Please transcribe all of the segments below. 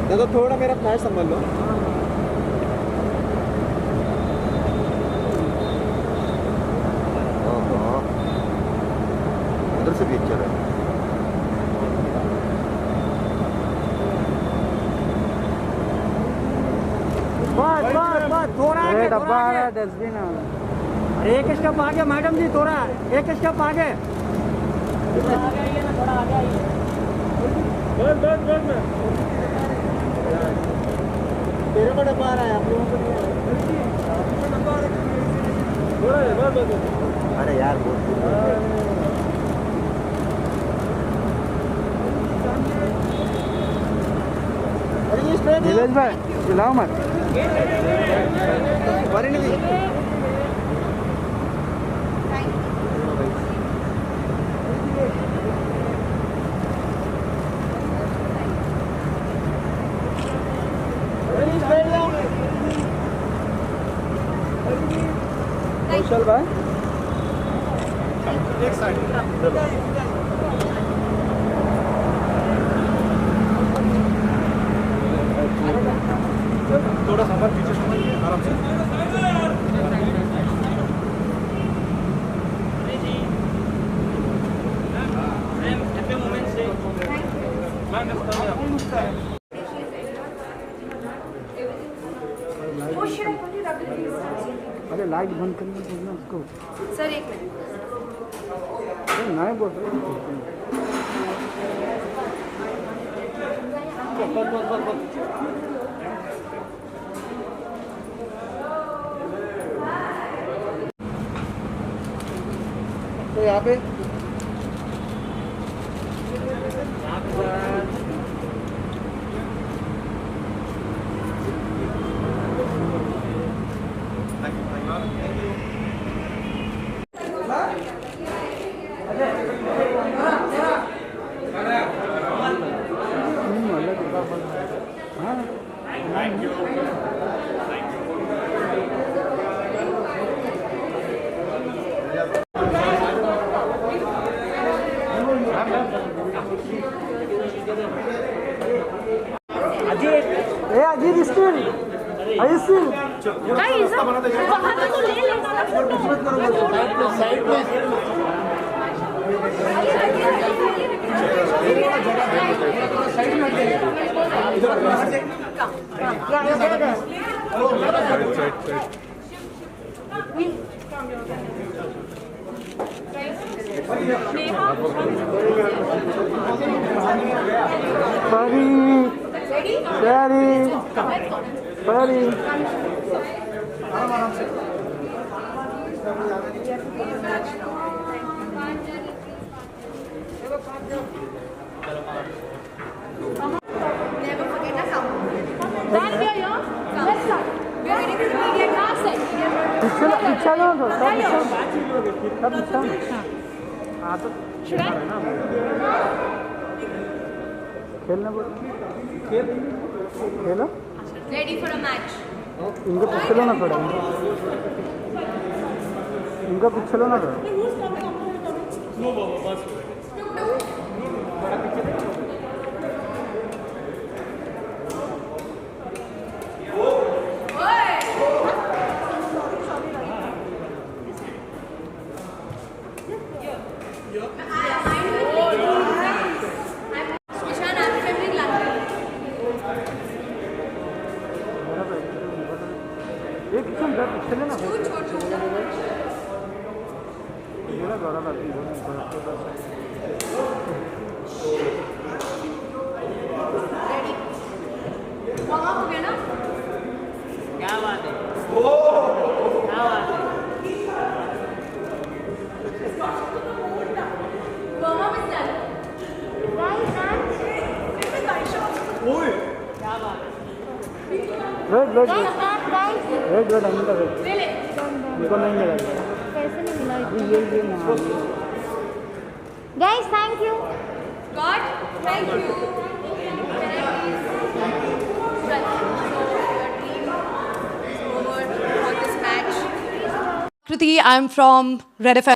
या तो थोड़ा मेरा फ्लैश संभाल लो। उधर से भी चल रहा है। बस थोड़ा आगे, डब्बा आ रहा है, डस्टबिन आ रहा है। एक स्टेप आगे मैडम जी, थोड़ा एक स्टेप आगे। तेरे को डब्बा आ रहा है, आप लोगों को नहीं आ रहा है। अरे यार बहुत नीलेश भाई हिलाओ मत। कौशल भाई एक साइड थोड़ा सा पीछे आराम से। अरे लाइट बंद करने बोलना उसको। सर एक मिनट। नहीं बोल तो यहाँ पे Ajit still I still guys वहां पे तो ले लेगा ना फोटो। साइड में Never forget to come. Then we are here. Let's start. We are ready for the media class set. पीछे लो तो सब पीछे हाँ तो Should I? खेलना बोल खेलो Ready for a match. इनको पीछे लो ना थोड़ा इनको पीछे लो ना थोड़ा Ishan, I'm filming London. एक किस्म का पीछे लेना छोटा मेरा गौरव आती है रेडी वहाँ हो गया ना। क्या बात है क्या बात है वहाँ पे चल guys क्या बात है वेट वेट वेट वेट अंदर वेट ले ले इनको नहीं मिला कैसे नहीं मिला अभी ये ना guys thank you God thank you for this match. Kriti, I'm from Red FM.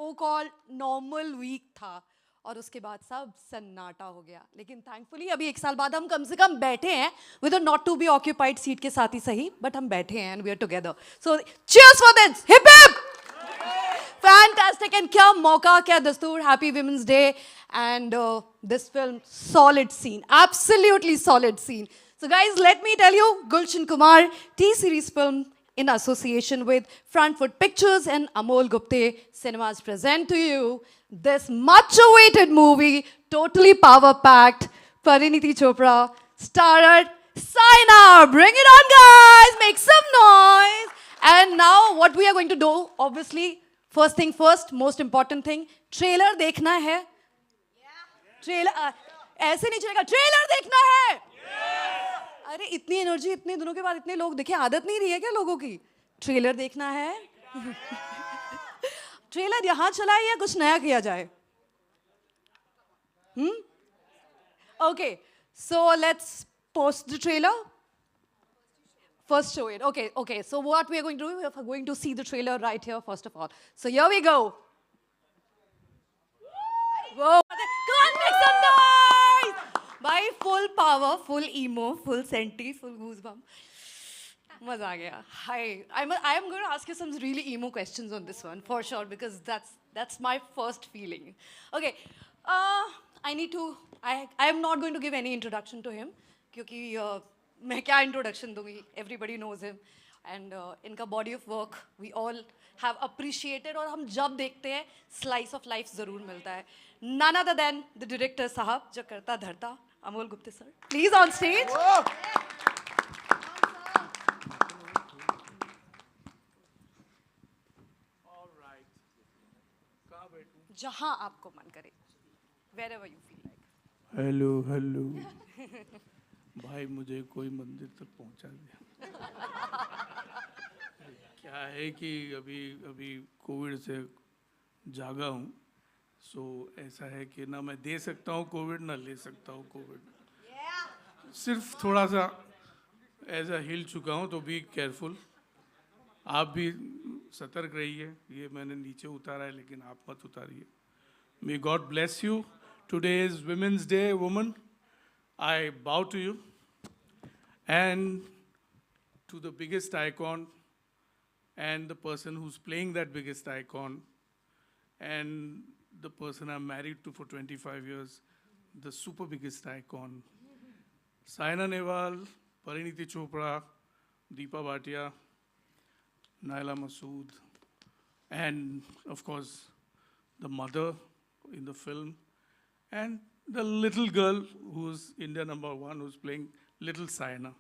so called normal week था और उसके बाद सब सन्नाटा हो गया. लेकिन thankfully अभी 1 साल बाद हम कम से कम बैठे हैं with a not to be occupied seat के साथ ही सही, but हम बैठे हैं and we are together. So cheers for this. Hip hip. Fantastic. And क्या मौका, क्या दस्तूर. Happy Women's Day. And this film, solid scene. Absolutely solid scene. So guys, let me tell you, Gulshan Kumar T-Series film in association with Front Foot Pictures and Amol Gupte Cinemas present to you this much-awaited movie, totally power-packed. Pariniti Chopra, starred Saina. Bring it on, guys. Make some noise. And now what we are going to do, obviously, first thing first, most important thing, trailer देखना है. Trailer ऐसे नहीं चलेगा. Trailer देखना है. अरे इतनी energy इतने दिनों के बाद इतने लोग देखे, आदत नहीं रही है क्या लोगों की? ट्रेलर देखना है. ट्रेलर यहाँ चलाए या कुछ नया किया जाए? Okay, so let's post the trailer. First show it. Okay. So what we are going to do, we are going to see the trailer right here first of all. So here we go. Whoa. Come on, make some noise! By full power, full emo, full senti, full goosebump. मजा आ गया. Hi. I am going to ask you some really emo questions on this one for sure because that's my first feeling. Okay. I am not going to give any introduction to him क्योंकि मैं क्या introduction दूंगी? Everybody knows him. And इनका body of work we all have appreciated और हम जब देखते हैं slice of life ज़रूर मिलता है. None other than the director साहब जो करता धरता Amol Gupte sir. Please on stage. जहाँ आपको मन करे. Wherever you feel like. Hello भाई मुझे कोई मंदिर तक पहुंचा दिया. क्या है कि अभी कोविड से जागा हूँ. सो ऐसा है कि ना मैं दे सकता हूँ कोविड ना ले सकता हूँ कोविड. सिर्फ थोड़ा सा ऐसा हिल चुका हूँ तो बी केयरफुल. आप भी सतर्क रहिए. ये मैंने नीचे उतारा है लेकिन आप मत उतारिए. May God bless you. Today is Women's Day, woman. I bow to you. And to the biggest icon and the person who's playing that biggest icon and the person I'm married to for 25 years, the super biggest icon, Saina Nehwal, Pariniti Chopra, Deepa Bhatia, Naila Masood, and of course, the mother in the film, and the little girl who's India #1, who's playing little Saina,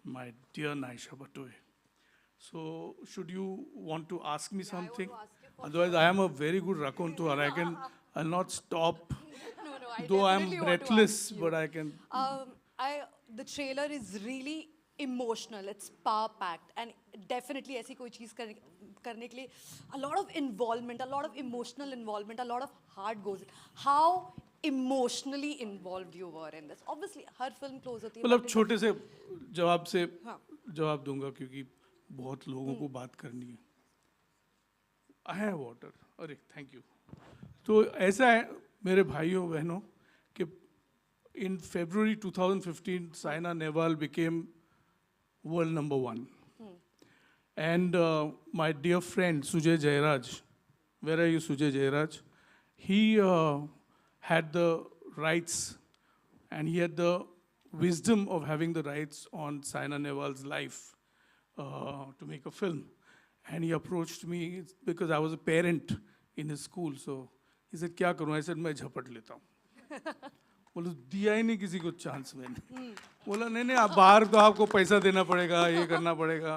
my dear Naisha Batoy. So, should you want to ask me something? Otherwise, I am a very good raconteur. I'll not stop. I Though I'm definitely want to breathless, ask you. but I can. The trailer is really emotional. It's power packed, and definitely ऐसी कोई चीज़ करने के लिए a lot of involvement, a lot of emotional involvement, a lot of heart goes in. How emotionally involved you were in this? Obviously, her film close होती है. मतलब छोटे से हाँ. जवाब दूंगा क्योंकि बहुत लोगों को बात करनी है. I have water. अरे थैंक यू. तो ऐसा है मेरे भाइयों बहनों कि in February 2015 Saina Nehwal became world #1. And my dear friend Sujay Jairaj, where are you Sujay Jairaj? He had the rights and he had the wisdom of having the rights on Saina Nehwal's life to make a film. And he approached me because I was a parent in his school. So he said, क्या करूँ? I said, मैं झपट लेता हूँ. बोलो दिया ही नहीं किसी को चांस मैंने. बोला नहीं आप बाहर तो आपको पैसा देना पड़ेगा, ये करना पड़ेगा,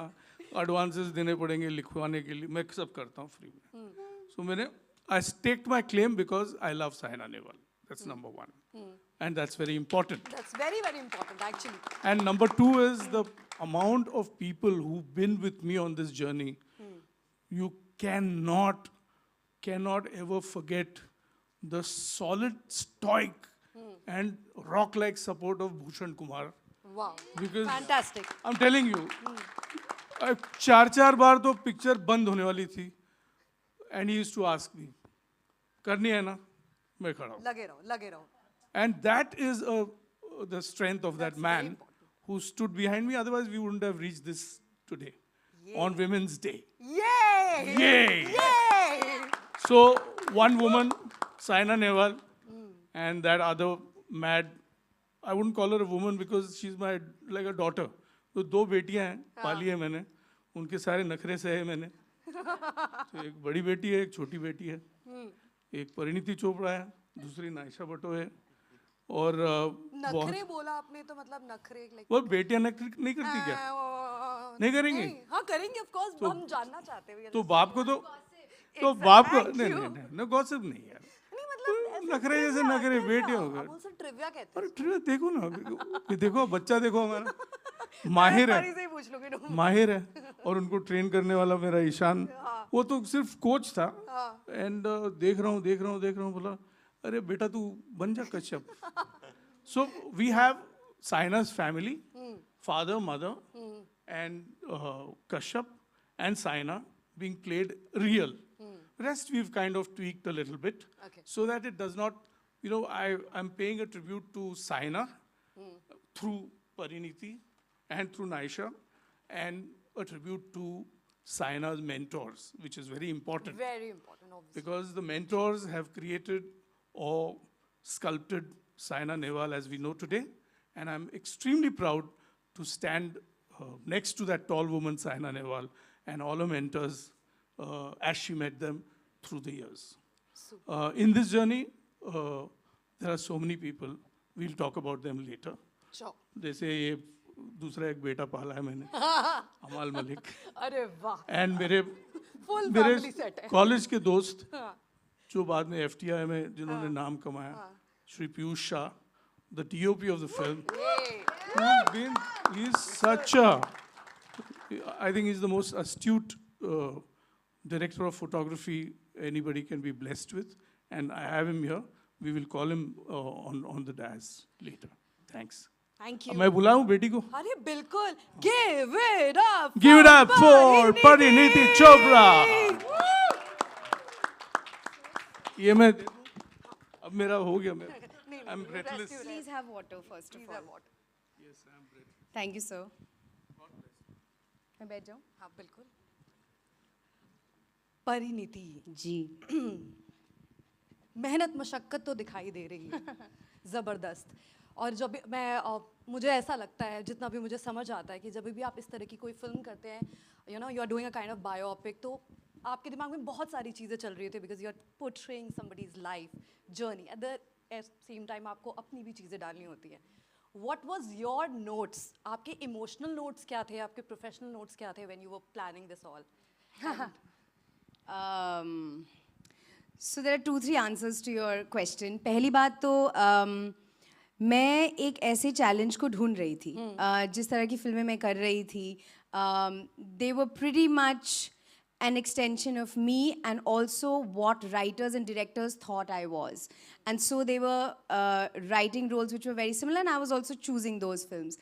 एडवांसेस देने पड़ेंगे लिखवाने के लिए. मैं सब करता हूँ फ्री में. So मैंने I staked my claim because I love Saina Nehwal. That's #1. And that's very important. That's very, very important actually. And #2 is the amount of people who've been with me on this journey. You cannot ever forget the solid, stoic, and rock-like support of Bhushan Kumar. Wow. Because Fantastic. I'm telling you, 4 बार तो picture बंद होने वाली थी. and he used to ask me, करनी है ना, मैं खड़ा हूँ. लगे रहो. And that is the strength of that man who stood behind me. Otherwise, we wouldn't have reached this today on Women's Day. Yay! Yay! Yay! So one woman, Saina Nehwal, and that other mad, I wouldn't call her a woman because she's my like a daughter. तो दो बेटियां हैं, पाली है मैंने, उनके सारे नखरे सहे मैंने. तो एक बड़ी बेटी है, एक छोटी बेटी है, एक परिणीति चोपड़ा है, दूसरी नायशा भट्टो है, और नखरे बोला आपने तो मतलब नखरे like वो बेटियां नखरे नहीं करती क्या? नहीं करेंगी? हाँ करेंगे of course, हम जानना चाहते हैं. तो बाप को तो बाप को नहीं गॉसिप नहीं यार. नखरे जैसे नखरे बेटियों हो गए. हम उनसे ट्रिविया कहते हैं. अरे ट्रिविया देखो ना, ये देखो बच्चा देखो हमारा माहिर है, से ही पूछ लूंगी. माहिर है, और उनको ट्रेन करने वाला मेरा ईशान, वो तो सिर्फ कोच था. एंड देख रहा हूँ बोला अरे बेटा तू बन जा Kashyap. So we have Saina's family, father, mother, and Kashyap and Saina being played real. Rest we've kind of tweaked a little bit, so that it does not, you know, I'm paying a tribute to Saina through Pariniti and through Naisha, and a tribute to Saina's mentors, which is very important. Very important, obviously. Because the mentors have created or sculpted Saina Nehwal as we know today. And I'm extremely proud to stand next to that tall woman, Saina Nehwal, and all her mentors as she met them through the years. In this journey, there are so many people. We'll talk about them later. Sure. जैसे ये दूसरा एक बेटा पाला है मैंने, अमाल मलिक. अरे वाह. एंड मेरे Full family set है. कॉलेज के दोस्त जो बाद में FTI में जिन्होंने नाम कमाया, Shri Piyush Shah, the DOP of the film. He's such a, I think he's the most astute director of photography anybody can be blessed with, and I have him here. We will call him on the dais later. Thanks. Thank you. मैं बुलाऊं बेटी को? अरे बिल्कुल. Give it up. Give it up for Pariniti Chopra. ये मैं अब मेरा हो गया मैं. I'm breathless. Please have water first of all. Yes, I'm breathless. Thank you, sir. मैं बैठ जाऊँ? हाँ बिल्कुल. परिणीति जी. मेहनत मशक्कत तो दिखाई दे रही है. ज़बरदस्त. और जब मुझे ऐसा लगता है, जितना भी मुझे समझ आता है कि जब भी आप इस तरह की कोई फिल्म करते हैं, you know, you are doing a kind of biopic, तो आपके दिमाग में बहुत सारी चीज़ें चल रही होती है, because you are portraying somebody's life journey. At the same time आपको अपनी भी चीज़ें डालनी होती है. What was your notes? आपके इमोशनल नोट्स क्या थे, आपके प्रोफेशनल नोट्स क्या थे when you were planning this all? So there are 2-3 answers to your question. पहली बात तो मैं एक ऐसे चैलेंज को ढूंढ रही थी जिस तरह की फिल्में मैं कर रही थी. They were pretty much an extension of me and also what writers and directors thought I was. And so they were writing roles which were very similar, and I was also choosing those films.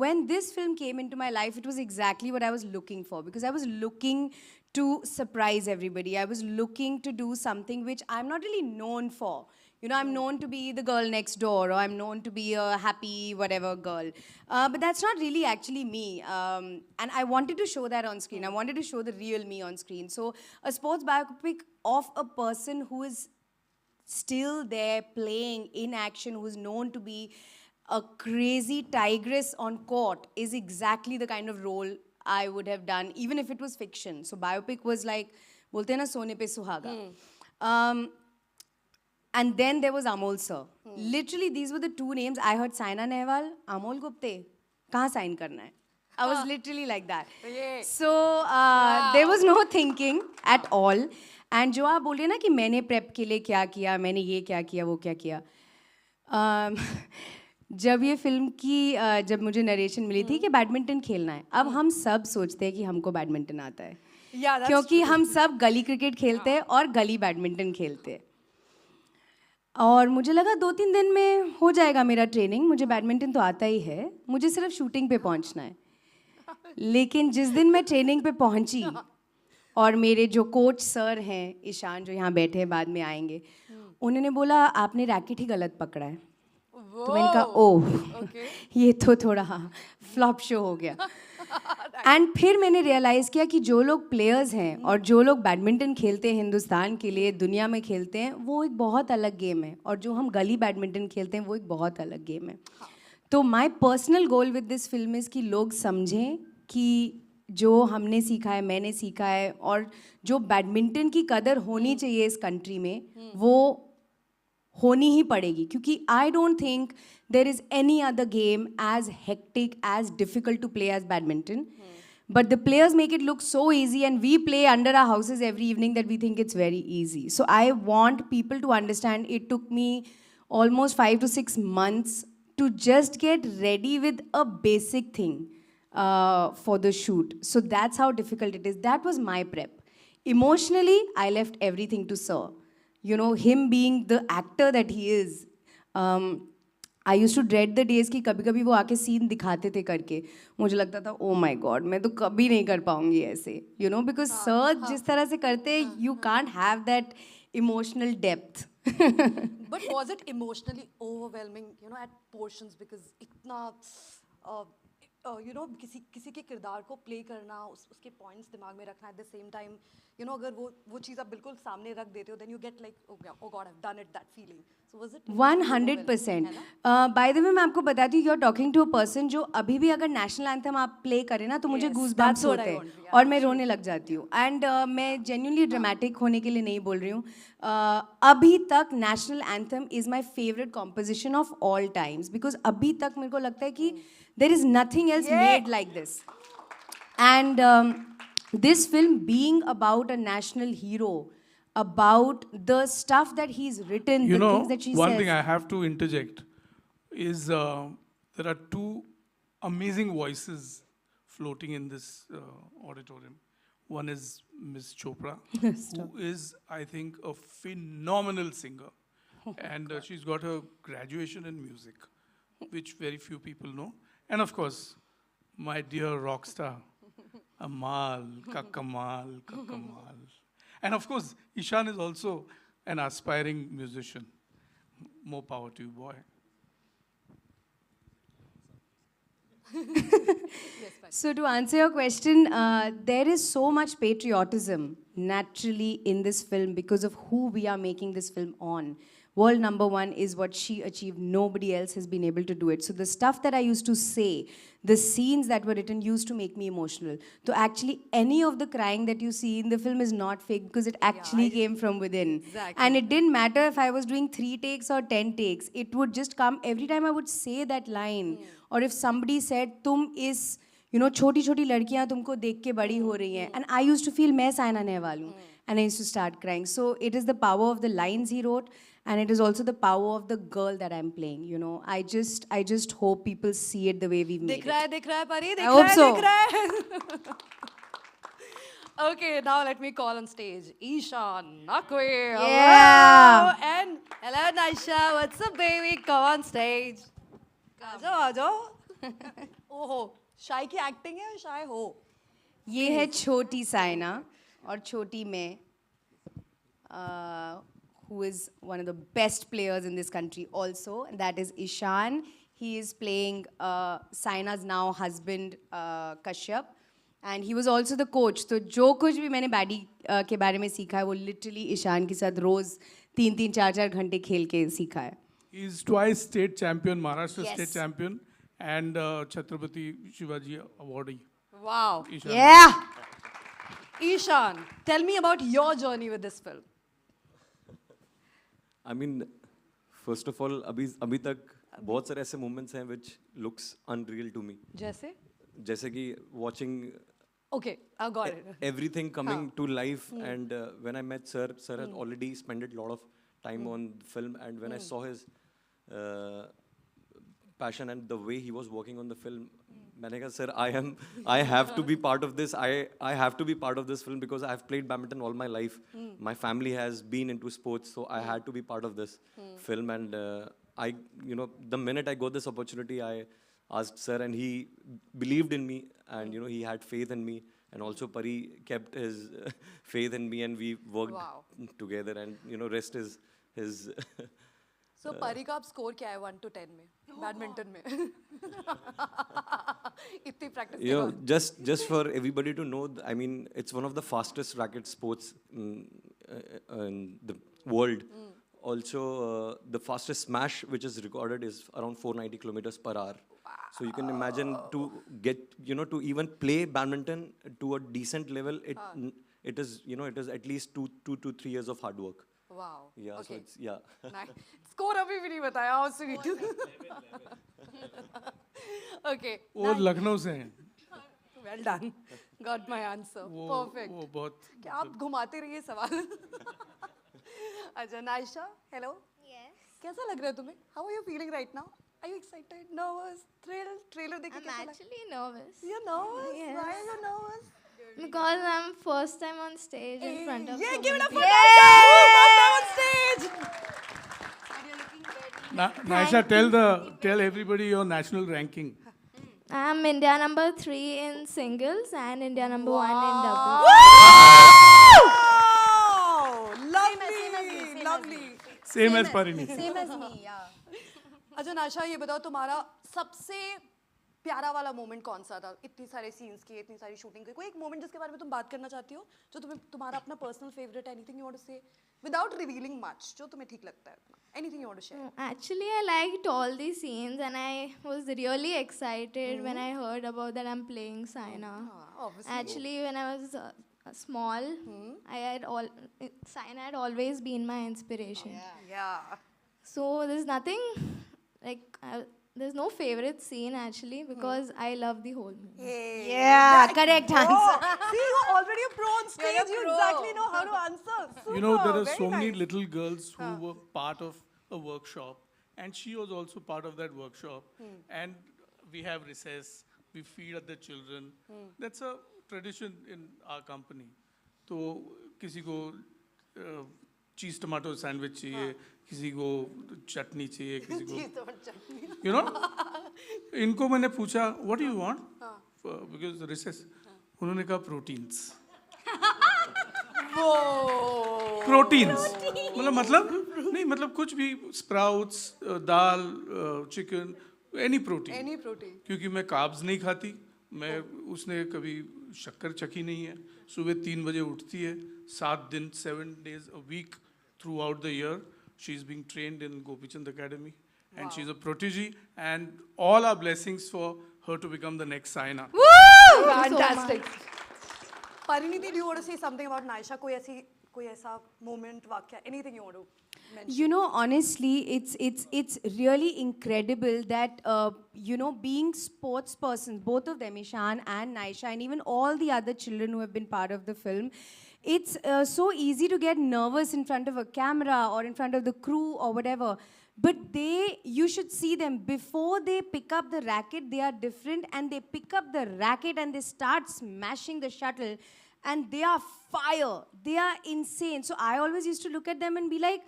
When this film came into my life, it was exactly what I was looking for, because I was looking to surprise everybody. I was looking to do something which I'm not really known for. You know, I'm known to be the girl next door, or I'm known to be a happy whatever girl. But that's not really actually me. And I wanted to show that on screen. I wanted to show the real me on screen. So a sports biopic of a person who is still there playing in action, who is known to be a crazy tigress on court, is exactly the kind of role I would have done, even if it was fiction. So biopic was like, bolte hai na, sone pe suhaga. And then there was Amol sir. Literally, these were the two names. I heard Saina Nehwal, Amol Gupte. Kahan sign karna hai? I was literally like that. So there was no thinking at all. And जो आप बोल रहे हैं ना कि मैंने prep के लिए क्या किया, मैंने ये क्या किया, वो क्या किया. जब ये फिल्म की जब मुझे नरेशन मिली थी कि बैडमिंटन खेलना है, अब हम सब सोचते हैं कि हमको बैडमिंटन आता है, क्योंकि हम सब गली क्रिकेट खेलते हैं और गली बैडमिंटन खेलते हैं. और मुझे लगा 2-3 दिन में हो जाएगा मेरा ट्रेनिंग, मुझे बैडमिंटन तो आता ही है, मुझे सिर्फ शूटिंग पे पहुंचना है. लेकिन जिस दिन मैं ट्रेनिंग पे पहुंची, और मेरे जो कोच सर हैं ईशान, जो यहाँ बैठे हैं, बाद में आएंगे, उन्होंने बोला आपने रैकेट ही गलत पकड़ा है। तो मैंने कहा ओह ये तो थोड़ा फ्लॉप शो हो गया। एंड फिर मैंने रियलाइज़ किया कि जो लोग प्लेयर्स हैं और जो लोग बैडमिंटन खेलते हैं हिंदुस्तान के लिए, दुनिया में खेलते हैं, वो एक बहुत अलग गेम है, और जो हम गली बैडमिंटन खेलते हैं वो एक बहुत अलग गेम है। तो my personal goal with this film is कि लोग समझें कि जो हमने सीखा है, मैंने सीखा है, और जो बैडमिंटन की कदर होनी चाहिए इस कंट्री में, वो होनी ही पड़ेगी, क्योंकि I don't think there is any other game as hectic, as difficult to play as badminton. But the players make it look so easy, and we play under our houses every evening that we think it's very easy. So I want people to understand it took me almost 5 to 6 months to just get ready with a basic thing for the shoot. So that's how difficult it is. That was my prep. Emotionally, I left everything to Sir. You know, him being the actor that he is. I used to dread the days कि कभी कभी वो आके scene दिखाते थे करके, मुझे लगता था ओ माई गॉड मैं तो कभी नहीं कर पाऊंगी ऐसे, यू नो, बिकॉज सर जिस तरह से करते you can't have that emotional depth. But was it emotionally overwhelming, you know, at portions, because इतना you know, किसी के किरदार को प्ले करना, उसके पॉइंट्स दिमाग में रखना, eight the same time, you know, अगर वो चीज़ आप बिल्कुल सामने रख देते हो, then you get like, oh God, I've done it, that feeling. So was it 100%. By the way मैं आपको बताती हूँ, you are talking to a person जो अभी भी अगर नेशनल एंथम आप प्ले करें ना तो मुझे गूज बम्प्स होते हैं और मैं रोने लग जाती हूँ. एंड मैं जेन्युइनली ड्रामेटिक होने के लिए नहीं बोल रही हूँ. अभी तक national anthem is my favourite composition of all times, because अभी तक मेरे को लगता है कि there is nothing else made like this. And this film being about a national hero, about the stuff that he's written, You the know, things that she one says. thing I have to interject is there are two amazing voices floating in this auditorium. One is Miss Chopra, who is, I think, a phenomenal singer. And she's got her graduation in music, which very few people know. And of course, my dear rock star, Amal, Kakamal, Kakamal. And of course, Ishan is also an aspiring musician. More power to you, boy. So to answer your question, there is so much patriotism naturally in this film because of who we are making this film on. World number one is what she achieved. Nobody else has been able to do it. So the stuff that I used to say, the scenes that were written used to make me emotional. So actually any of the crying that you see in the film is not fake because it actually came from within. Exactly. And it didn't matter if I was doing 3 takes or 10 takes. It would just come every time I would say that line. Or if somebody said, tum is, you know, छोटी छोटी लड़कियां तुमको देख के बड़ी हो रही हैं. And I used to feel मैं साइना नेहवाल हूँ. And I used to start crying. So it is the power of the lines he wrote, and it is also the power of the girl that I'm playing. You know, I just hope people see it the way we've made it. दिख रहा है परी, I hope so. दिख रहा है. Okay, now let me call on stage Ishan Nakwe. Yeah. Hello, and hello Naisha. What's up, baby? Come on stage. आ जाओ. ओहो, शाय की एक्टिंग है, शाय हो. ये है छोटी साइना और छोटी मैं, who is one of the best players in this country also, and that is Ishan. He is playing Saina's now husband Kashyap, and he was also the coach. तो जो कुछ भी मैंने बैडी के बारे में सीखा है वो literally ईशान के साथ रोज 3-3, 4-4 घंटे खेल के सीखा है. He's twice state champion, Maharashtra Yes. state champion, and Chhatrapati Shivaji awardee. Wow. Ishan. Yeah. Ishan, tell me about your journey with this film. I mean, first of all, अभी तक बहुत सारे ऐसे moments हैं which looks unreal to me. जैसे कि watching Okay, I got it. everything coming to life, and when I met Sir had already spent a lot of time on the film, and when I saw his passion and the way he was working on the film, मैंने कहा sir, I have to be part of this. I have to be part of this film because I have played badminton all my life. My family has been into sports, so I had to be part of this film. And you know, the minute I got this opportunity, I asked sir, and he believed in me, and you know, he had faith in me, and also Pari kept his faith in me, and we worked Wow. together. And you know, rest is his. So परी का अब score क्या है 1 to 10 में badminton में? इतनी practice You know, just for everybody to know, I mean, it's one of the fastest racket sports in the world. Also, the fastest smash which is recorded is around 490 kilometers per hour. So you can imagine to get, you know, to even play badminton to a decent level, it is, you know, it is at least two to 3 years of hard work. Wow. Yeah, so Okay. it's, yeah. Score अभी भी नहीं बताया, how sweet. Okay. वो लखनऊ से हैं Well done. Got my answer. Perfect. वो बहुत क्या आप घुमाते रहिए सवाल. अच्छा, नाइशा, hello. Yes. कैसा लग रहा है तुम्हें? How are you feeling right now? Are you excited, nervous, thrilled? Trailer देख के I'm कैसा लगा? actually nervous You're nervous? Yes. Why are you nervous? because I'm first time on stage in front of Yeah, so give it many up for people. Naisha! First time on stage! Naisha, tell everybody your national ranking. I'm India number 3 in singles and India number 1 in doubles. Wow! Lovely, lovely. Same as Parini. Same as me, yeah. अच्छा नाशा, ये बताओ तुम्हारा सबसे प्यारा वाला moment कौन सा था? इतनी सारे सीन्स की, इतनी सारी शूटिंग की, कोई एक मोमेंट जिसके बारे में तुम बात करना चाहती हो, जो तुम्हें तुम्हारा अपना personal favourite, anything you want to say without revealing much, जो तुम्हें ठीक लगता है, anything you want to share? Actually, I liked all these scenes and I was really excited when I heard about that I'm playing Saina. Obviously. Actually, when I was small, Saina had always been my inspiration. Yeah. So there's nothing like there's no favorite scene actually because I love the whole movie. Yeah, correct answer. See, you're already a pro on stage. You're a You pro. exactly know how to answer. Super. You know, there are Very so many nice. little girls who were part of a workshop, and she was also part of that workshop. And we have recess, we feed at the children. That's a tradition in our company. तो किसी को चीज़ tomato sandwich चाहिए, किसी को चटनी चाहिए, किसी को you know, इनको मैंने पूछा what do you want because recess, उन्होंने कहा proteins. प्रोटीन्स मतलब नहीं, मतलब कुछ भी sprouts, dal, chicken, any protein. Any protein. क्योंकि मैं कार्ब्स नहीं खाती, मैं उसने कभी शक्कर चखी नहीं है. सुबह 3 बजे उठती है, 7 दिन 7 days a week throughout the year. She is being trained in Gopichand Academy, and she's a protege. And all our blessings for her to become the next Saina. Fantastic. Pariniti, do you want to say something about Naisha? कोई ऐसा moment, वाक्य, anything you want to mention? You know, honestly, it's really incredible that you know, being sports persons, both of them, Ishan and Naisha, and even all the other children who have been part of the film, it's so easy to get nervous in front of a camera or in front of the crew or whatever. But you should see them before they pick up the racket. They are different, and they pick up the racket and they start smashing the shuttle. And they are fire. They are insane. So I always used to look at them and be like,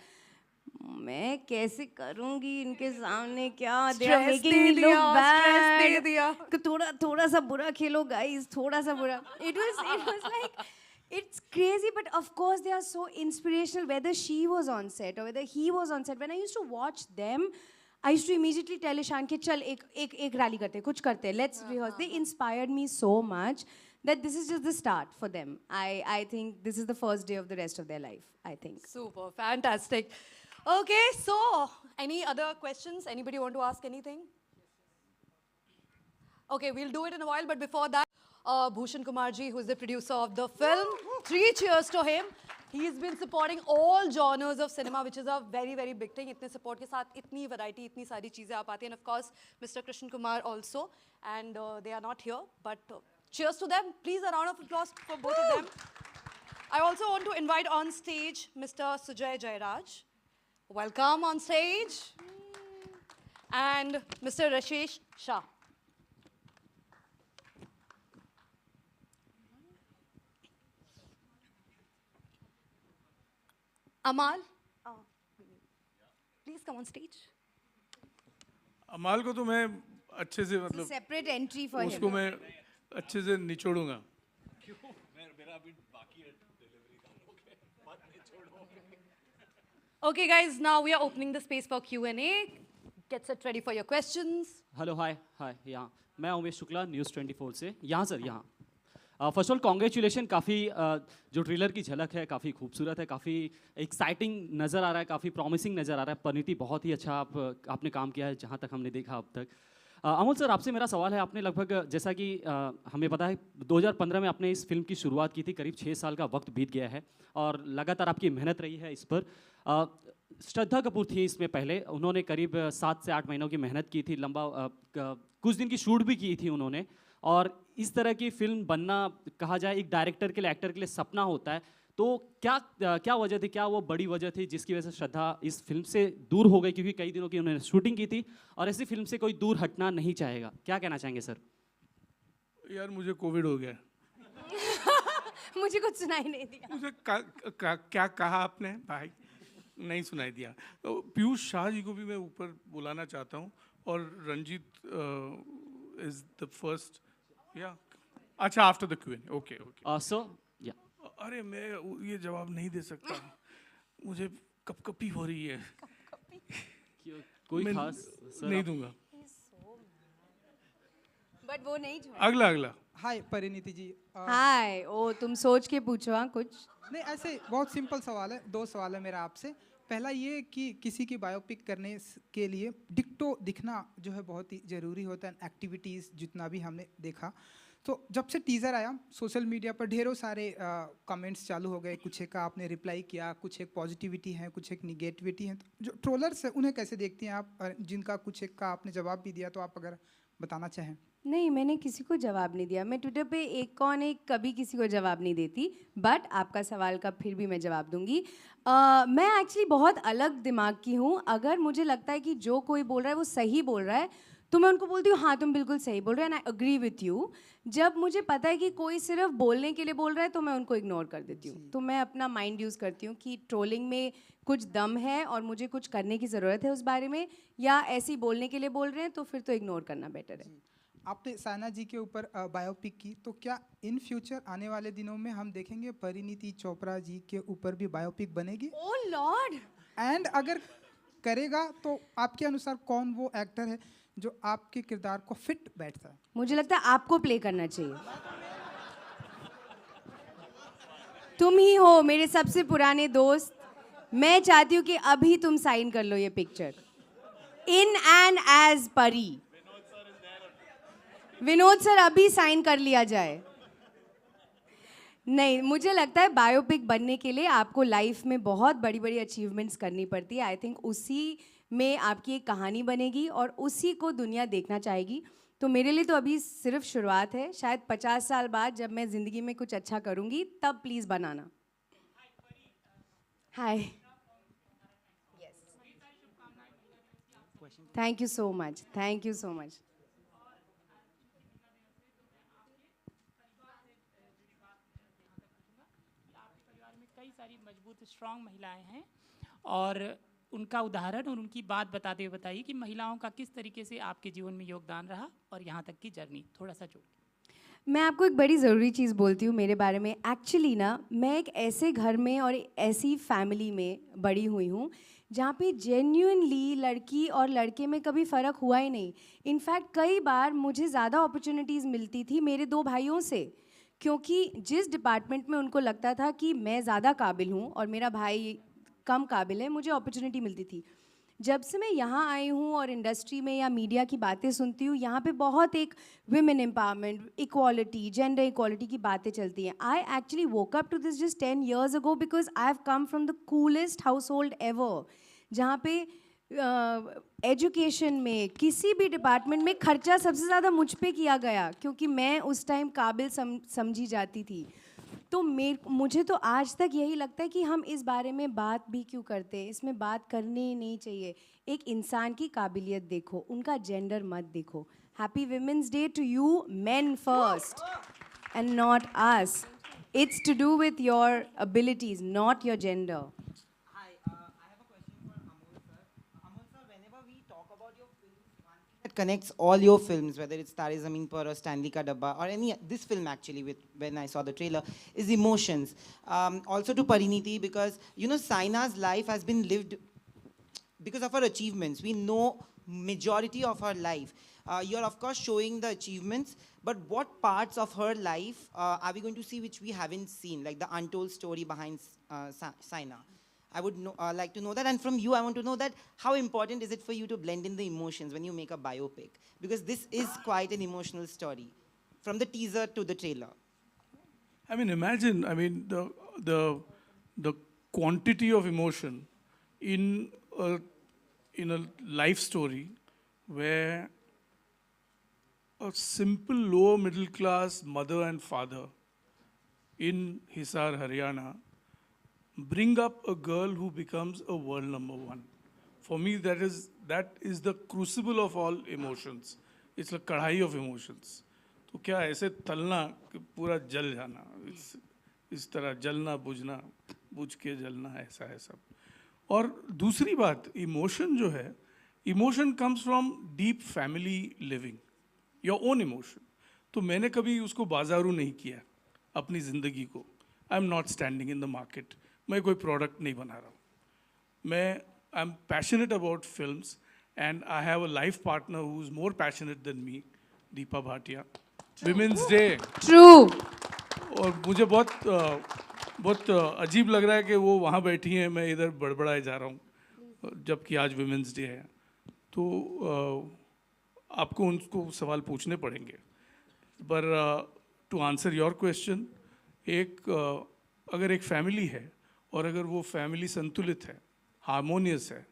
मैं कैसे करूँगी इनके सामने क्या? They are making me look bad. थोड़ा सा बुरा खेलो guys, थोड़ा सा बुरा. It was like, it's crazy, but of course they are so inspirational. Whether she was on set or whether he was on set, when I used to watch them, I used to immediately tell Ishan कि चल एक rally करते, कुछ करते, let's rehearse. They inspired me so much that this is just the start for them. I think this is the first day of the rest of their life, I think. Super, fantastic. Okay, so any other questions? Anybody want to ask anything? Okay, we'll do it in a while, but before that, Bhushan Kumar ji, who is the producer of the film, 3 cheers to him. He's been supporting all genres of cinema, which is a very, very big thing. इतने support के साथ इतनी variety, इतनी सारी चीजें आ पाती हैं. And of course, Mr. Krishnan Kumar also. And they are not here, but cheers to them. Please, a round of applause for both of them. I also want to invite on stage Mr. Sujay Jairaj. Welcome on stage. And Mr. Rashesh Shah. Amal, please come on stage. अमाल को तो मैं अच्छे से मतलब Separate entry for him. उसको मैं अच्छे से निचोड़ूंगा. Okay, guys, now we are opening the space for Q&A. Get set ready for your questions. Hello hi hi यहाँ मैं उमेश शुक्ला न्यूज़ 24 से यहाँ सर यहाँ फर्स्ट ऑफ ऑल कॉन्ग्रेचुलेशन काफ़ी जो ट्रेलर की झलक है काफ़ी खूबसूरत है काफ़ी एक्साइटिंग नज़र आ रहा है काफ़ी प्रॉमिसिंग नज़र आ रहा है परिणीति बहुत ही अच्छा आपने काम किया है जहाँ तक हमने देखा अब तक अमोल सर आपसे मेरा सवाल है आपने लगभग जैसा कि हमें पता है 2015 में आपने इस फिल्म की शुरुआत की थी करीब 6 साल का वक्त बीत गया है और लगातार आपकी मेहनत रही है इस पर श्रद्धा कपूर थी इसमें पहले उन्होंने करीब 7 से 8 महीनों की मेहनत की थी लंबा कुछ दिन की शूट भी की थी उन्होंने और इस तरह की फिल्म बनना कहा जाए एक डायरेक्टर के लिए एक्टर के लिए सपना होता है तो क्या वजह थी क्या वो बड़ी वजह थी जिसकी वजह से श्रद्धा इस फिल्म से दूर हो गई क्योंकि कई दिनों की उन्होंने शूटिंग की थी और ऐसी फिल्म से कोई दूर हटना नहीं चाहेगा क्या कहना चाहेंगे सर यार मुझे कोविड हो गया मुझे कुछ सुनाई नहीं दिया मुझे क्या कहा आपने भाई नहीं सुनाई दिया पीयूष शाह जी को भी मैं ऊपर बुलाना चाहता हूँ और रंजीत इज द फर्स्ट या अच्छा आफ्टर द क्यूएन ओके सो या अरे मैं ये जवाब नहीं दे सकता मुझे कपकपी हो रही है कोई खास सर नहीं दूंगा बट वो नहीं अगला हाय परिणीति जी हाय ओ तुम सोच के पूछो हाँ कुछ नहीं ऐसे बहुत सिंपल सवाल है 2 सवाल है मेरा आपसे पहला ये कि किसी की बायोपिक करने के लिए डिक्टो दिखना जो है बहुत ही ज़रूरी होता है एक्टिविटीज़ जितना भी हमने देखा तो जब से टीज़र आया सोशल मीडिया पर ढेरों सारे कमेंट्स चालू हो गए कुछ एक का आपने रिप्लाई किया कुछ एक पॉजिटिविटी है कुछ एक निगेटिविटी है तो जो ट्रोलर्स है उन्हें कैसे देखती हैं आप जिनका कुछ एक का आपने जवाब भी दिया तो आप अगर बताना चाहें नहीं मैंने किसी को जवाब नहीं दिया मैं ट्विटर पे एक कौन एक कभी किसी को जवाब नहीं देती बट आपका सवाल का फिर भी मैं जवाब दूंगी मैं एक्चुअली बहुत अलग दिमाग की हूँ अगर मुझे लगता है कि जो कोई बोल रहा है वो सही बोल रहा है तो मैं उनको बोलती हूँ हाँ तुम बिल्कुल सही बोल रहे हो and I agree with you जब मुझे पता है कि कोई सिर्फ बोलने के लिए बोल रहा है तो मैं उनको इग्नोर कर देती हूँ तो मैं अपना माइंड यूज़ करती हूँ कि ट्रोलिंग में कुछ दम है और मुझे कुछ करने की ज़रूरत है उस बारे में या ऐसे ही बोलने के लिए बोल रहे हैं तो फिर तो इग्नोर करना बेटर है आपने सायना जी के ऊपर बायोपिक की तो क्या इन फ्यूचर आने वाले दिनों में हम देखेंगे परिणीति चोपड़ा जी के ऊपर भी बायोपिक बनेगी ओह लॉर्ड एंड अगर करेगा तो आपके अनुसार कौन वो एक्टर है जो आपके किरदार को फिट बैठता है मुझे लगता है आपको प्ले करना चाहिए तुम ही हो मेरे सबसे पुराने दोस्त मैं चाहती हूँ कि अभी तुम साइन कर लो ये पिक्चर इन एंड एज परी विनोद सर अभी साइन कर लिया जाए नहीं मुझे लगता है बायोपिक बनने के लिए आपको लाइफ में बहुत बड़ी बड़ी अचीवमेंट्स करनी पड़ती है आई थिंक उसी में आपकी एक कहानी बनेगी और उसी को दुनिया देखना चाहेगी तो मेरे लिए तो अभी सिर्फ शुरुआत है शायद 50 साल बाद जब मैं ज़िंदगी में कुछ अच्छा करूँगी तब please banana hi thank you so much thank you so much कई सारी मजबूत स्ट्रांग महिलाएं हैं और उनका उदाहरण और उनकी बात बताते हुए बताइए कि महिलाओं का किस तरीके से आपके जीवन में योगदान रहा और यहाँ तक की जर्नी थोड़ा सा जोड़ मैं आपको एक बड़ी ज़रूरी चीज़ बोलती हूँ मेरे बारे में एक्चुअली ना मैं एक ऐसे घर में और ऐसी फैमिली में बड़ी हुई हूँ जहाँ पे जेन्युइनली लड़की और लड़के में कभी फ़र्क हुआ ही नहीं इनफैक्ट कई बार मुझे ज़्यादा अपॉर्चुनिटीज़ मिलती थी मेरे 2 भाइयों से क्योंकि जिस डिपार्टमेंट में उनको लगता था कि मैं ज़्यादा काबिल हूँ और मेरा भाई कम काबिल है मुझे अपॉर्चुनिटी मिलती थी जब से मैं यहाँ आई हूँ और इंडस्ट्री में या मीडिया की बातें सुनती हूँ यहाँ पे बहुत एक women empowerment equality gender equality की बातें चलती हैं I actually woke up to this just 10 years ago because I have come from the coolest household ever जहाँ पे एजुकेशन में किसी भी डिपार्टमेंट में खर्चा सबसे ज़्यादा मुझ पे किया गया क्योंकि मैं उस टाइम काबिल समझी जाती थी तो मुझे तो आज तक यही लगता है कि हम इस बारे में बात भी क्यों करते हैं इसमें बात करनी ही नहीं चाहिए एक इंसान की काबिलियत देखो उनका जेंडर मत देखो happy women's day to you men first and not us it's to do with your abilities not your gender connects all your films, whether it's Tare Zameen Par or Stanley Ka Dabba or any this film actually, with when I saw the trailer, is emotions. Also to Pariniti, because you know Saina's life has been lived because of her achievements. We know majority of her life. You're of course showing the achievements, but what parts of her life are we going to see which we haven't seen, like the untold story behind Saina? I would like to know that. And from you, I want to know that how important is it for you to blend in the emotions when you make a biopic? Because this is quite an emotional story, from the teaser to the trailer. I mean, imagine, I mean, the quantity of emotion in a life story where a simple lower middle class mother and father in Hisar, Haryana, bring up a girl who becomes a world #1. For me, that is the crucible of all emotions. It's a कढ़ाई of emotions. तो क्या ऐसे तलना कि पूरा जल जाना, इस तरह जलना बुझना, बुझ के जलना, ऐसा है सब. और दूसरी बात, इमोशन जो है, emotion comes from deep family living, your own emotion. तो मैंने कभी उसको बाजारू नहीं किया अपनी ज़िंदगी को. I am not standing in the market. मैं कोई प्रोडक्ट नहीं बना रहा हूँ. मैं I am passionate about films and I have a life partner who is more passionate than me, Deepa Bhatia. Women's day. True. और मुझे बहुत अजीब लग रहा है कि वो वहाँ बैठी हैं, मैं इधर बड़बड़ाए जा रहा हूँ, जबकि आज विमेंस डे है. तो आपको उनको सवाल पूछने पड़ेंगे. पर टू आंसर योर क्वेश्चन, अगर एक फैमिली है और अगर वो फैमिली संतुलित है, हार्मोनियस है,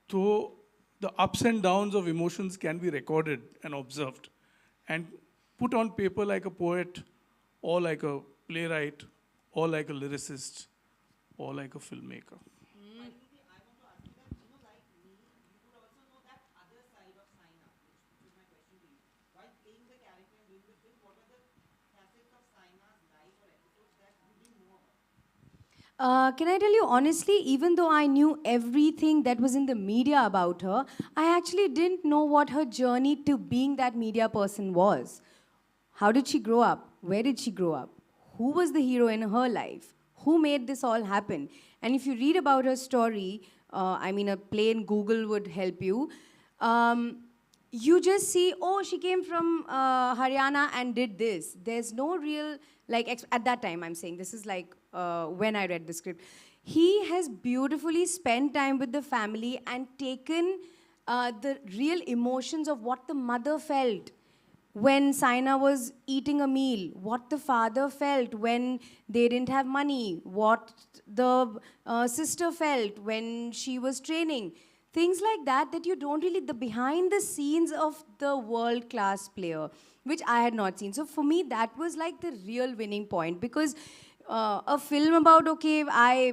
तो the ups and downs of emotions can be recorded and observed and put on paper like a poet, or like a playwright, or like a lyricist, or like a filmmaker. Can I tell you honestly, even though I knew everything that was in the media about her, I actually didn't know what her journey to being that media person was. How did she grow up? Where did she grow up? Who was the hero in her life? Who made this all happen? And if you read about her story, I mean, a plain Google would help you. You just see, oh, she came from Haryana and did this. There's no real, like, at that time, I'm saying, this is like when I read the script. He has beautifully spent time with the family and taken the real emotions of what the mother felt when Saina was eating a meal, what the father felt when they didn't have money, what the sister felt when she was training. Things like that you don't really, the behind the scenes of the world-class player, which I had not seen. So for me, that was like the real winning point, because a film about, okay, I,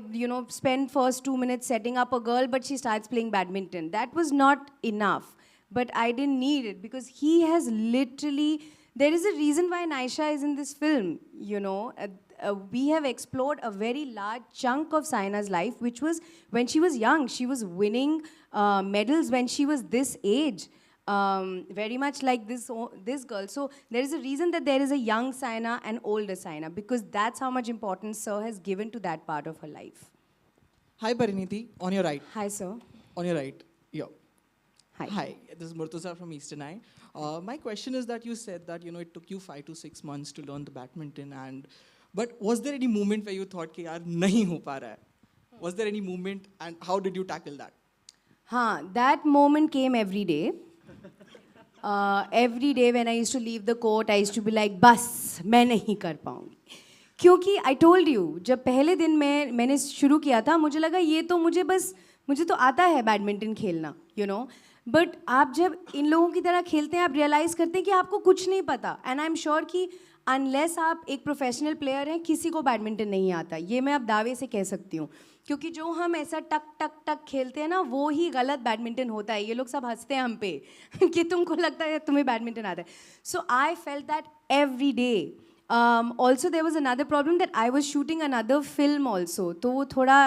spend first 2 minutes setting up a girl, but she starts playing badminton. That was not enough. But I didn't need it, because he has literally, there is a reason why Naisha is in this film, we have explored a very large chunk of Saina's life, which was when she was young. She was winning medals when she was this age, very much like this girl. So there is a reason that there is a young Saina and older Saina, because that's how much importance Sir has given to that part of her life. Hi Pariniti, on your right. Hi Sir. On your right, yeah. Hi. This is Murtuza from Eastern Eye. My question is that you said that it took you 5 to 6 months to learn the badminton, but was there any moment where you thought कि यार नहीं हो पा रहा है? Was there any moment, and how did you tackle that? That moment came every day. Every day when I used to leave the court, I used to be like, बस मैं नहीं कर पाऊँगी. क्योंकि I told you, जब पहले दिन मैंने शुरू किया था, मुझे लगा ये तो मुझे तो आता है बैडमिंटन खेलना, बट आप जब इन लोगों की तरह खेलते हैं, आप रियलाइज़ करते हैं कि आपको कुछ नहीं पता. एंड आई एम श्योर कि अनलेस आप एक प्रोफेशनल प्लेयर हैं, किसी को बैडमिंटन नहीं आता. ये मैं अब दावे से कह सकती हूँ, क्योंकि जो हम ऐसा टक टक टक खेलते हैं ना, वो ही गलत बैडमिंटन होता है. ये लोग सब हंसते हैं हम पे कि तुमको लगता है तुम्हें बैडमिंटन आता है. So I felt that every day. Also there was another problem that I was shooting another film also, तो वो थोड़ा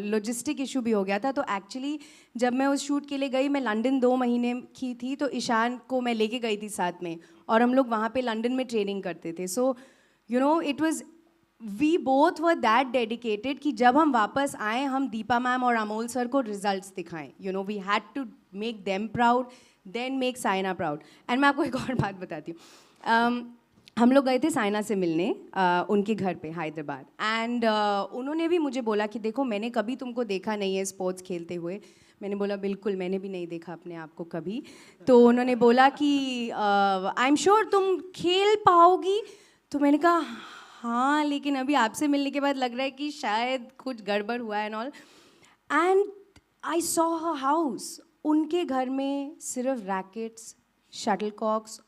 लॉजिस्टिक इशू भी हो गया था. तो एक्चुअली जब मैं उस शूट के लिए गई, मैं लंदन 2 महीने की थी, तो ईशान को मैं लेके गई थी साथ में, और हम लोग वहाँ पे लंदन में ट्रेनिंग करते थे. So you know it was we both were that dedicated कि जब हम वापस आए, हम दीपा मैम और अमोल सर को रिजल्ट्स दिखाएं. You know we had to make them proud, then make Saina proud. And मैं आपको एक और बात बताती हूँ. हम लोग गए थे साइना से मिलने उनके घर पे हैदराबाद, एंड उन्होंने भी मुझे बोला कि देखो मैंने कभी तुमको देखा नहीं है स्पोर्ट्स खेलते हुए. मैंने बोला बिल्कुल, मैंने भी नहीं देखा अपने आप को कभी. तो उन्होंने बोला कि आई एम श्योर तुम खेल पाओगी. तो मैंने कहा हाँ, लेकिन अभी आपसे मिलने के बाद लग रहा है कि शायद कुछ गड़बड़ हुआ है and all. And I saw her house. उनके घर में सिर्फ रैकेट्स, शटलकॉक्स,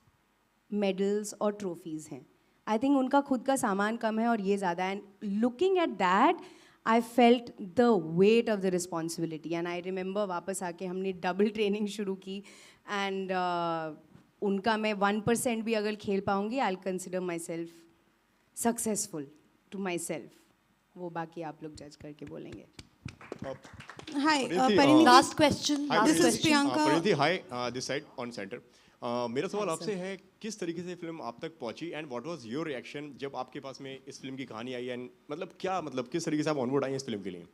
मेडल्स और ट्रॉफीज़ हैं. आई थिंक उनका खुद का सामान कम है और ये ज़्यादा. And looking at that I felt the weight of the responsibility. And I remember वापस आके हमने डबल ट्रेनिंग शुरू की. एंड उनका मैं 1% भी अगर खेल पाऊँगी, I will consider myself successful to myself. वो बाकी आप लोग जज करके बोलेंगे. Hi, Pariniti. Pariniti. Last question. This is Priyanka. Pariniti, hi, this side on center. मेरा सवाल आपसे है, किस तरीके से फिल्म आप तक पहुंची and what was your reaction जब आपके पास में इस फिल्म की कहानी आई, एंड मतलब किस तरीके से आप ऑनबोर्ड आई इस फिल्म के लिए?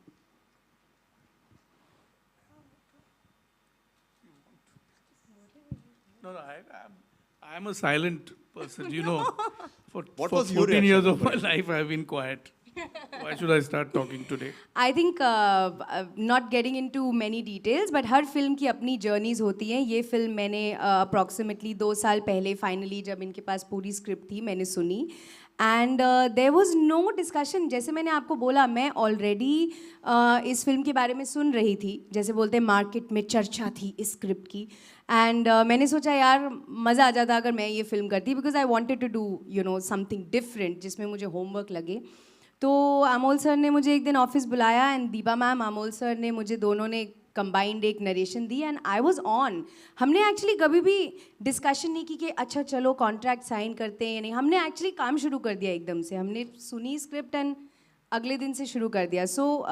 No, I am a silent person, you know. For was your 14 years reaction, of my life, I have been quiet. Why should I start talking today? I think not getting into many details, but her film की अपनी journeys होती हैं. ये film मैंने approximately 2 साल पहले finally जब इनके पास पूरी स्क्रिप्ट थी मैंने सुनी. And there was no discussion. जैसे मैंने आपको बोला, मैं ऑलरेडी इस फिल्म के बारे में सुन रही थी. जैसे बोलते हैं मार्केट में चर्चा थी इस स्क्रिप्ट की. एंड मैंने सोचा यार मज़ा आ जाता अगर मैं ये फिल्म करती, because I wanted to do you know something different जिसमें मुझे होमवर्क लगे. तो अमोल सर ने मुझे एक दिन ऑफिस बुलाया, and Deepa ma'am, Amol sir ने मुझे, दोनों ने कंबाइंड एक narration the, and I was on. हमने एक्चुअली कभी भी डिस्कशन नहीं की कि अच्छा चलो कॉन्ट्रैक्ट साइन करते हैं या नहीं. हमने एक्चुअली काम शुरू कर दिया एकदम से. हमने सुनी स्क्रिप्ट एंड अगले दिन से शुरू कर दिया. So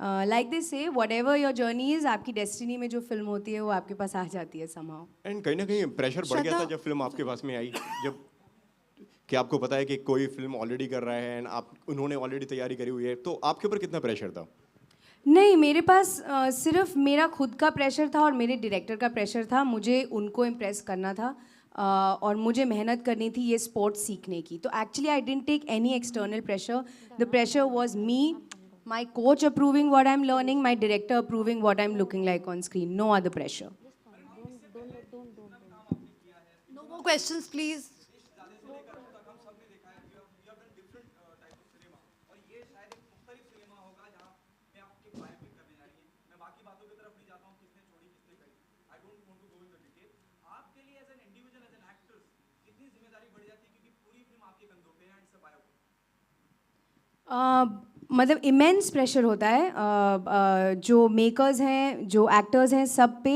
like this say whatever your journey is, आपकी डेस्टिनी में जो फिल्म होती है वो आपके पास आ जाती है समहाउ. एंड कहीं ना कहीं प्रेशर बढ़ गया था जब फिल्म आपके पास में आई, जब कि आपको पता है कि कोई फिल्म ऑलरेडी कर रहा है एंड उन्होंने ऑलरेडी तैयारी करी हुई है, तो आपके ऊपर कितना प्रेशर था? नहीं, मेरे पास सिर्फ मेरा खुद का प्रेशर था और मेरे डायरेक्टर का प्रेशर था. मुझे उनको इम्प्रेस करना था और मुझे मेहनत करनी थी ये स्पोर्ट्स सीखने की. तो actually I didn't take any external pressure. The pressure was me, my coach approving what I am learning, my director approving what I am looking like on screen. No other pressure. No more questions, please. मतलब immense pressure होता है जो makers हैं, जो actors हैं, सब पे.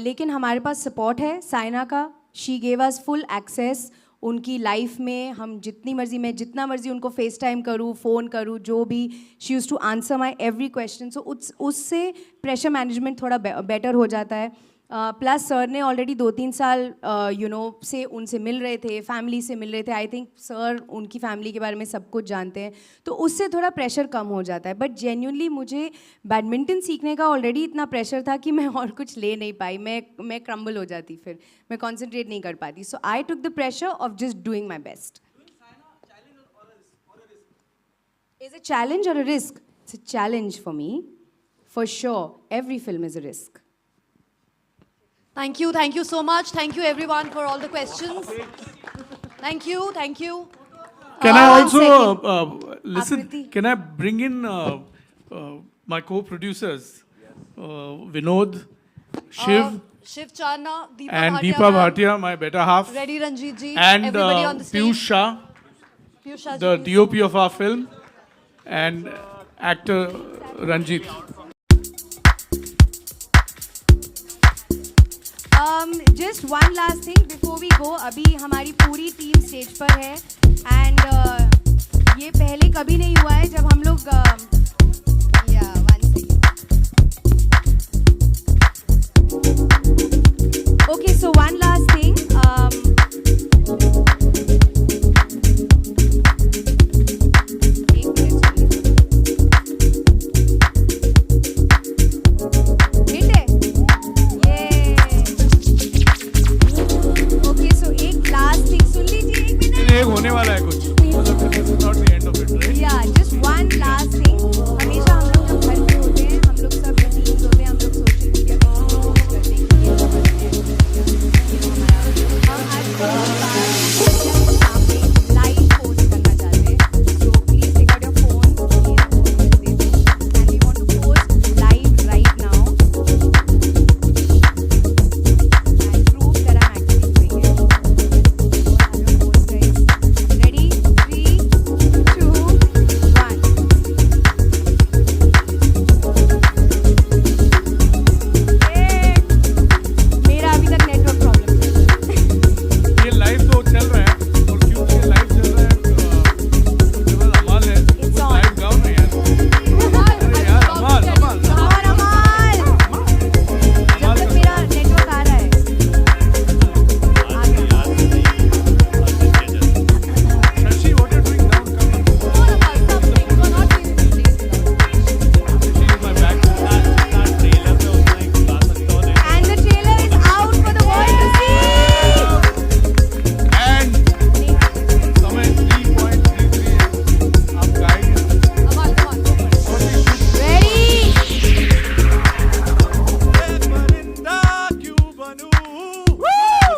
लेकिन हमारे पास सपोर्ट है साइना का. She gave us full access उनकी लाइफ में. हम जितनी मर्जी, मैं जितना मर्जी उनको फेस टाइम करूँ, फ़ोन करूँ, जो भी, she use to answer my every question. So उससे प्रेशर मैनेजमेंट थोड़ा बेटर हो जाता है. प्लस सर ने ऑलरेडी 2-3 साल यू नो से उनसे मिल रहे थे, फैमिली से मिल रहे थे. आई थिंक सर उनकी फैमिली के बारे में सब कुछ जानते हैं, तो उससे थोड़ा प्रेशर कम हो जाता है. बट जेन्युइनली मुझे बैडमिंटन सीखने का ऑलरेडी इतना प्रेशर था कि मैं और कुछ ले नहीं पाई. मैं क्रम्बल हो जाती, फिर मैं कॉन्सेंट्रेट नहीं कर पाती. So I took the pressure off just doing my best. Is a challenge or a risk? It's a challenge for me, for sure. Every film is a risk. Thank you so much. Thank you everyone for all the questions. Thank you. Can I also listen? Can I bring in my co-producers, Vinod, Shiv, Charna, and Deepa Bhatia, my better half, Reddy Ranjit ji, and everybody on the stage. Piyush Shah, the DOP of our film, and actor Ranjit. Just one last thing before we go. अभी हमारी पूरी team stage पर है. And ये पहले कभी नहीं हुआ है जब हम लोग Okay, so one last thing. Hit it. Yeah. Okay, so एक last thing सुन लीजिए एक मिनट. एक होने वाला है कुछ. मतलब this is not the end of it, right? Yeah, just one last thing. हमेशा हम लोग जब घर पे होते हैं, हम लोग सब टीम्स होते हैं, हम लोग सोशल मीडिया पे पोस्ट करते हैं कि ये लोग करते हैं. हम आज सामने लाइव पोस्ट करना चाहते हैं. So please take out your phone. मेरा phone मत दे दो. And we want to post live right now. And prove that I'm actually doing it. So have your phones, guys. Ready? 3, 2, 1. मेरा अभी तक नेटवर्क प्रॉब्लम है. ये लाइव तो चल रहा है और क्योंकि ये लाइव चल रहा है तो केवल अमाल है. कुछ लाइव गाओ ना यार. अरे यार अमाल अमाल और अमाल जब तक मेरा नेटवर्क आ रहा है. Shashi, what are you doing now? And the trailer is out for the world to see. And समय 3.33 आप गाइड. Ready? परिंदा क्यों बनूं?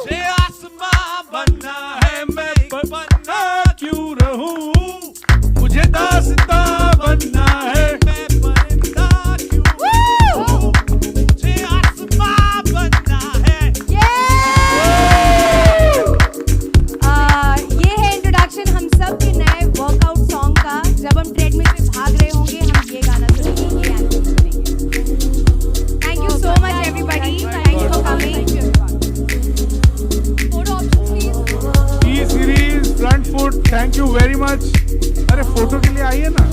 मुझे आसमां बनना है. मैं बनना क्यों रहूं? मुझे दास्तां बनना है. मैं परिंदा क्यों बनूं? मुझे आसमां बनना है. ये है इंट्रोडक्शन हम सब के नए वर्कआउट सॉन्ग का. जब हम ट्रेडमिल पे भाग रहे होंगे हम ये गाना सुनेंगे, ये एल्बम सुनेंगे. Thank you so much everybody. Thank you for coming. E series front foot, thank you very much. अरे फोटो के लिए आइए ना.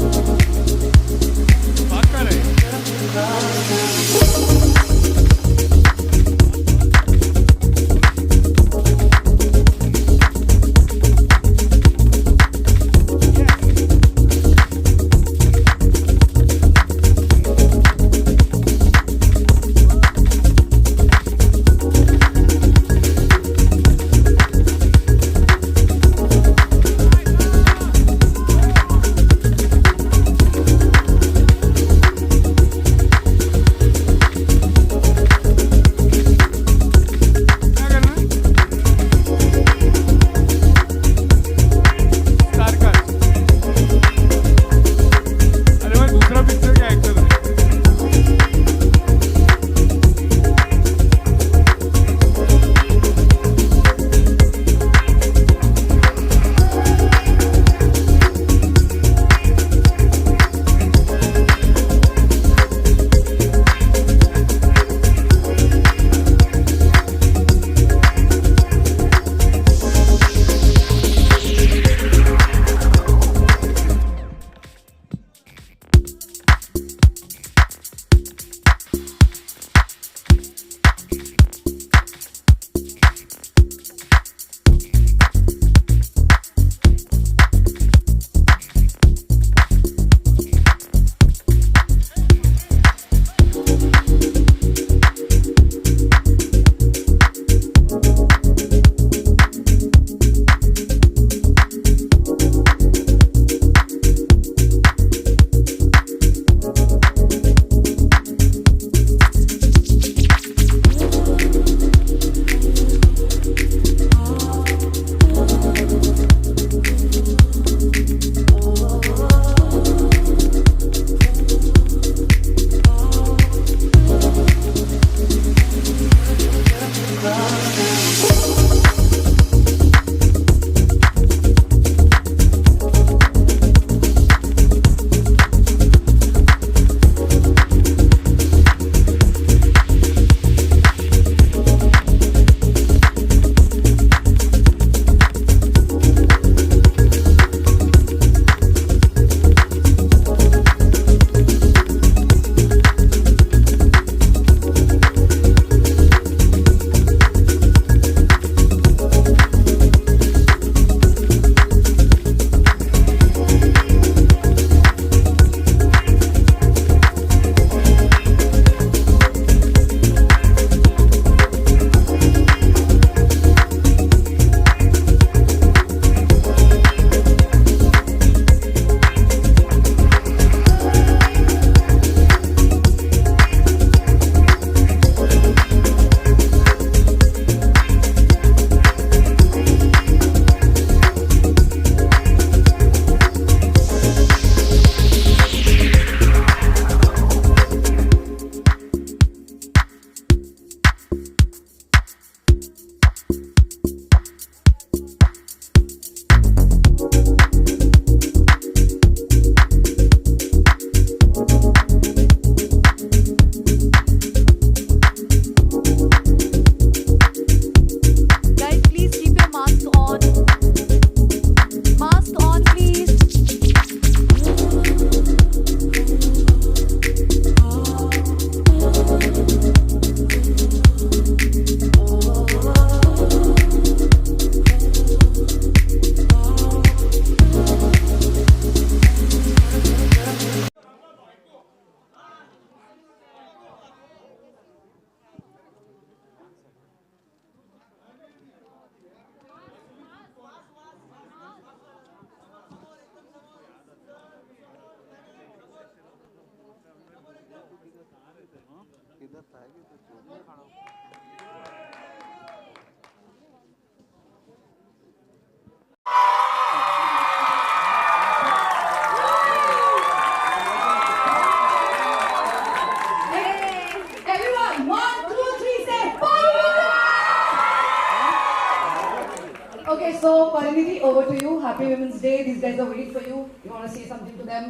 so Parinidhi, over to you. Happy Women's Day. These guys are waiting for you. You want to say something to them?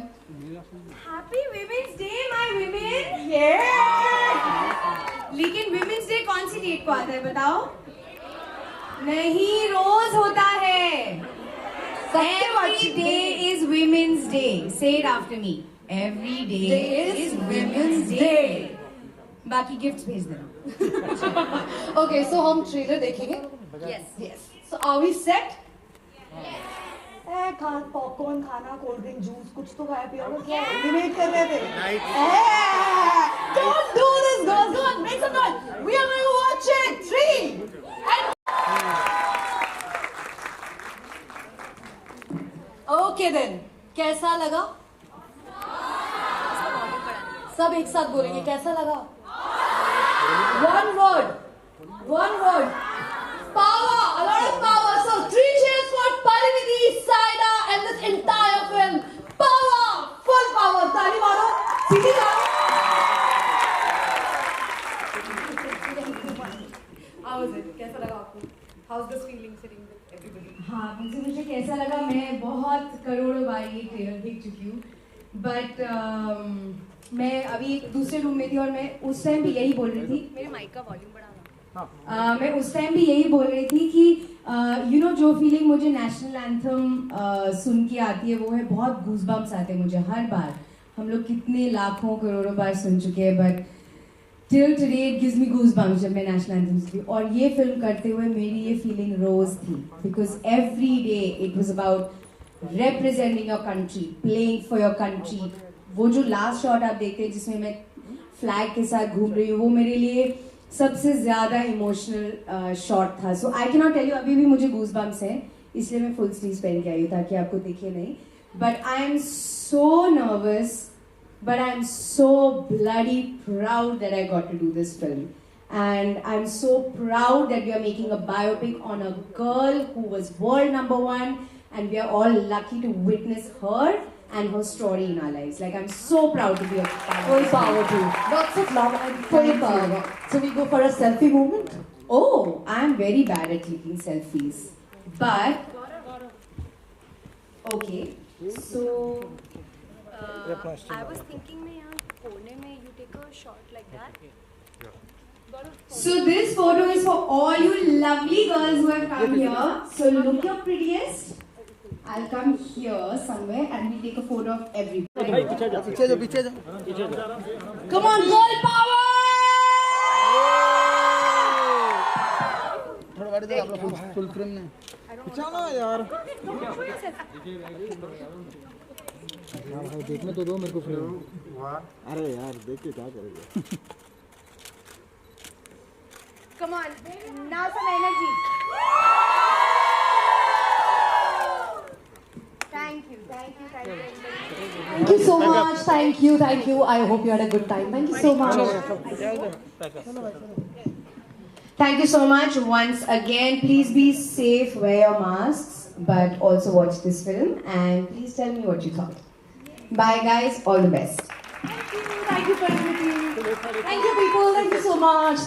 Happy Women's Day, my women. Yeah. लेकिन Women's Day कौन सी date को आता है बताओ? नहीं, रोज होता है. Every day is Women's Day. Say it after me. Every day is Women's Day. बाकी गिफ्ट्स भेज देना. Okay, so हम ट्रेलर देखेंगे. Yes. So are we set? Popcorn खाना, कोल्ड ड्रिंक, जूस कुछ तो खाया पिया होगा. क्या एलिमिनेट कर रहे थे? Don't do this, girls. Go on, make some noise. We are going to watch it. 3 and. Okay then. कैसा लगा? सब एक साथ बोलेंगे. कैसा लगा? One word. Power. A lot of power. So 3 cheers for Parinidhi, Saida, and this entire film. Power. Full power. ताली मारो. सीधी मारो. How was it? कैसा लगा आपको? How's this feeling sitting with everybody? हाँ, मुझे कैसा लगा? मैं बहुत करोड़ों बार ये ट्रेलर देख चुकी हूँ. But मैं अभी एक दूसरे रूम में थी और मैं उस टाइम भी यही बोल रही थी. मेरे माइक का वॉल्यूम बढ़ाना. मैं उस टाइम भी यही बोल रही थी कि यू नो जो फीलिंग मुझे नेशनल एंथम सुन के आती है वो है बहुत गूज़बम्प्स आते हैं मुझे हर बार. हम लोग कितने लाखों करोड़ों बार सुन चुके हैं but till today it gives me goosebumps जब मैं नेशनल एंथम सुनती हूँ. और ये फिल्म करते हुए मेरी ये फीलिंग रोज थी because every day it was about representing your country, playing for your country. वो जो लास्ट शॉट आप देखते हैं जिसमें मैं फ्लैग के साथ घूम रही हूँ वो मेरे लिए सबसे ज़्यादा इमोशनल शॉट था. So I can not tell you. अभी भी मुझे गूज़बम्प्स हैं इसलिए मैं फुल स्लीव्स पहन के आई हूँ ताकि आपको दिखे नहीं. But I am so nervous but I'm so bloody proud that I got to do this film. And I'm so proud that we are making a biopic on a girl who was world #1 and we are all lucky to witness her and her story in our lives. Like I'm so proud to be a part of Full this power movie. too. Lots of love and full power. So we go for a selfie moment. Oh, I'm very bad at clicking selfies. But okay, so I was thinking में यहाँ कोने में you take a shot like that. So this photo is for all you lovely girls who have come here. So look your prettiest. I'll come here somewhere and we'll take a photo of everybody. पीछे जा. Come on, girl power! थोड़ा बाहर जा. आप लोग full frame में. पीछे ना यार. हाँ भाई देखने तो दो मेरे को फ्रेम. अरे यार देख के क्या करेगा. Come on, now some energy. Thank you. Thank you so much. Thank you. I hope you had a good time. Thank you so much. Thank you so much once again. Please be safe, wear your masks, but also watch this film and please tell me what you thought. Bye guys, all the best. Thank you, Parinidhi. Thank you people. Thank you so much.